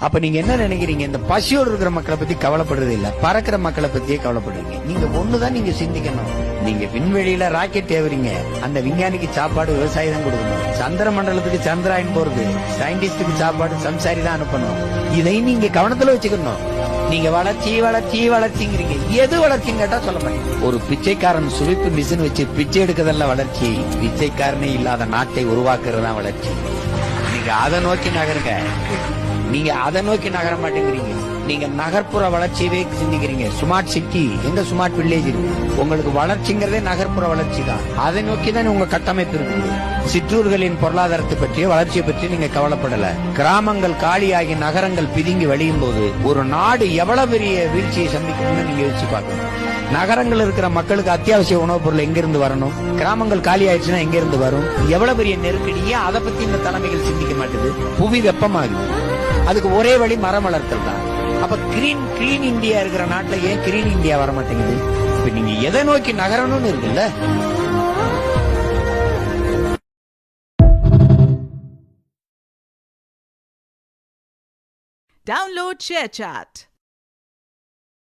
அப்ப நீங்க என்ன நினைக்கிறீங்க? இந்த பசியோடு இருக்கிற மக்களை பத்தி கவலைப்படுறது இல்ல, பறக்கிற மக்களை பத்தியே கவலைப்படுறீங்க. நீங்க ஒண்ணுதான் நீங்க சிந்திக்கணும். நீங்க விண்வெளியில ராக்கெட் ஏவுறீங்க, அந்த விஞ்ஞானிக்கு சாப்பாடு விவசாயி தான் கொடுக்கணும். சந்திர மண்டலத்துக்கு சந்திராயன் போறது, சயின்டிஸ்டுக்கு சாப்பாடு சம்சாரி தான் அனுப்பணும். இதை நீங்க கவனத்துல வச்சுக்கணும். நீங்க வளர்ச்சி வளர்ச்சி வளர்ச்சிங்கிறீங்க, எது வளர்ச்சின்னு கேட்டா சொல்ல மாட்டீங்க. ஒரு பிச்சைக்காரன் சுவிப்பு மிஷின் வச்சு பிச்சை எடுக்கிறதல்ல வளர்ச்சி, பிச்சைக்காரனே இல்லாத நாட்டை உருவாக்குறது தான் வளர்ச்சி. நீங்க அதை நோக்கி நகருங்க. நீங்க அதை நோக்கி நகர மாட்டேங்கிறீங்க. நீங்க நகர்ப்புற வளர்ச்சியவே சிந்திக்கிறீங்க. ஸ்மார்ட் சிட்டி, எங்க ஸ்மார்ட் வில்லேஜ் இருக்கு? உங்களுக்கு வளர்ச்சிங்கிறதே நகர்ப்புற வளர்ச்சி தான். அதை நோக்கி தான் உங்க கட்டமைப்பு இருக்கு. சிற்றூர்களின் பொருளாதாரத்தை பற்றிய வளர்ச்சியை பற்றி நீங்க கவலைப்படல. கிராமங்கள் காலியாகி நகரங்கள் பிதுங்கி வழியும் போது ஒரு நாடு எவ்வளவு பெரிய வீழ்ச்சியை சந்திக்கணும்னு நீங்க யோசிச்சு பார்க்கணும். நகரங்கள் இருக்கிற மக்களுக்கு அத்தியாவசிய உணவுப் பொருள் எங்க இருந்து வரணும்? கிராமங்கள் காலி ஆயிடுச்சுன்னா எங்க இருந்து வரும்? எவ்வளவு பெரிய நெருக்கடியே அதை பத்தி இந்த தலைமைகள் சிந்திக்க மாட்டேது. புவி வெப்பமாகுது, அதுக்கு ஒரே வழி மரம் வளர்த்தல் தான். அப்ப கிரீன் இந்தியா இருக்கிற நாட்டுல ஏன் கிரீன் இந்தியா வர மாட்டேங்குது? இப்ப நீங்க எதை நோக்கி நகரணும்னு இருக்குல்ல. Download ShareChat.